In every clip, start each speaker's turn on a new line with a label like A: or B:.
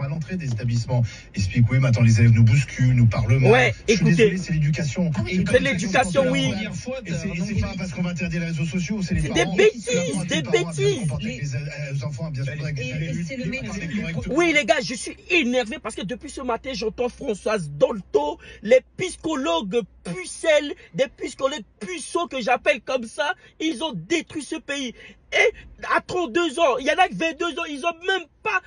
A: À l'entrée des établissements, explique oui, maintenant les élèves nous bousculent, nous parlent mal.
B: Ouais,
A: je suis
B: écoutez,
A: désolé, c'est l'éducation.
B: c'est l'éducation, oui.
A: Et c'est pas parce qu'on va interdire les réseaux sociaux, c'est les
B: C'est
A: parents.
B: des bêtises, des bêtises.
A: Les enfants, bien sûr, avec
B: Oui, les gars, je suis énervé parce que depuis ce matin, j'entends Françoise Dolto, les psychologues pucelles, des psychologues puceaux que j'appelle comme ça, ils ont détruit ce pays. Et à 32 ans, il y en a que 22 ans, ils ont même pas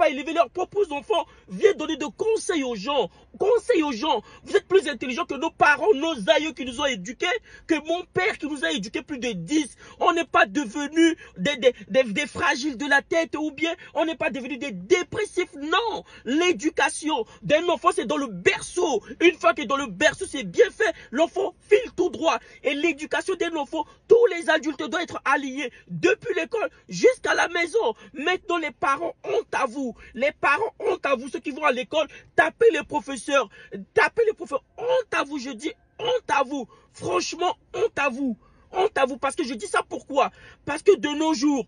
B: élevé leurs propres enfants. Viens donner de conseils aux gens. Conseils aux gens. Vous êtes plus intelligents que nos parents, nos aïeux qui nous ont éduqués, que mon père qui nous a éduqués plus de 10. On n'est pas devenus des fragiles de la tête ou bien on n'est pas devenus des dépressifs. Non, l'éducation d'un enfant, c'est dans le berceau. Une fois que dans le berceau, c'est bien fait, l'enfant file tout droit. Et l'éducation d'un enfant, tous les adultes doivent être alliés depuis l'école jusqu'à la maison. Maintenant, les parents, honte à vous. Les parents, honte à vous. Ceux qui vont à l'école, tapez les professeurs. Tapez les professeurs. Honte à vous, je dis honte à vous. Franchement, honte à vous. Honte à vous. Parce que je dis ça pourquoi? Parce que de nos jours,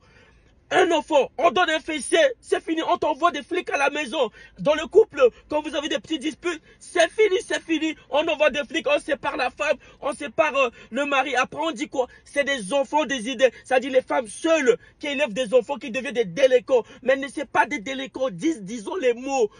B: un enfant, on donne un fessé, c'est fini, on t'envoie des flics à la maison. Dans le couple, quand vous avez des petits disputes, c'est fini. On envoie des flics, on sépare la femme, on sépare le mari. Après, on dit quoi? C'est des enfants des idées. Ça dit les femmes seules qui élèvent des enfants qui deviennent des délinquants. Mais ne c'est pas des délinquants, disons les mots.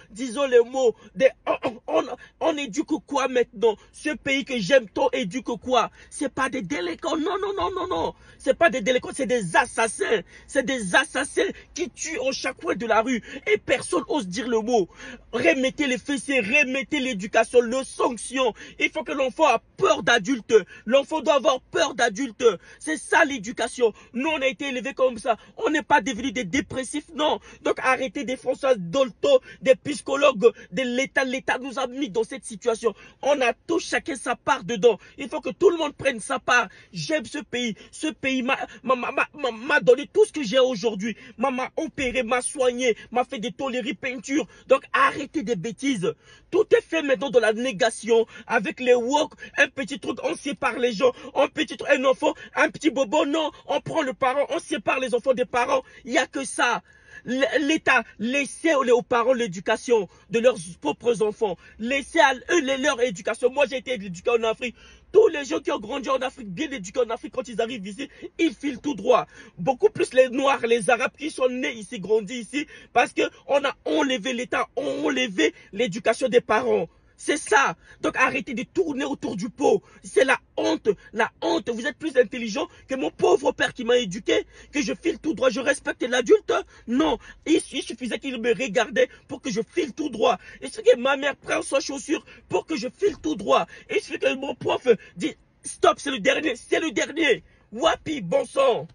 B: On éduque quoi maintenant? Ce pays que j'aime tant éduque quoi? C'est pas des délinquants, non. C'est pas des délinquants, c'est des assassins. C'est des assassins qui tuent en chaque coin de la rue et personne n'ose dire le mot. Remettez les fessées, remettez l'éducation, le sanction. Il faut que l'enfant ait peur d'adulte. L'enfant doit avoir peur d'adulte. C'est ça l'éducation. Nous, on a été élevés comme ça. On n'est pas devenus des dépressifs, non. Donc arrêtez des François Dolto, des psychologues de l'État. L'État nous a mis dans cette situation. On a tous chacun sa part dedans. Il faut que tout le monde prenne sa part. J'aime ce pays. Ce pays m'a donné tout ce que j'ai aujourd'hui. M'a opéré, m'a soigné, m'a fait des tôleries peintures. Donc arrêtez des bêtises. Tout est fait maintenant dans la négation. Avec les woke, un petit truc, on sépare les gens. Un enfant, un petit bobo, non. On prend le parent, on sépare les enfants des parents. Il n'y a que ça. L'État, laissez aux parents l'éducation de leurs propres enfants. Laissez à eux leur éducation. Moi, j'ai été éduqué en Afrique. Tous les gens qui ont grandi en Afrique, bien éduqués en Afrique, quand ils arrivent ici, ils filent tout droit. Beaucoup plus les Noirs, les Arabes qui sont nés ici, grandis ici, parce qu'on a enlevé l'État, enlevé l'éducation des parents. C'est ça. Donc arrêtez de tourner autour du pot. C'est la honte. La honte. Vous êtes plus intelligent que mon pauvre père qui m'a éduqué, que je file tout droit. Je respecte l'adulte. Non. Il suffisait qu'il me regardait pour que je file tout droit. Il suffit que ma mère prenne sa chaussure pour que je file tout droit. Il suffit que mon prof dit stop, c'est le dernier. C'est le dernier. Wapi, bon sang.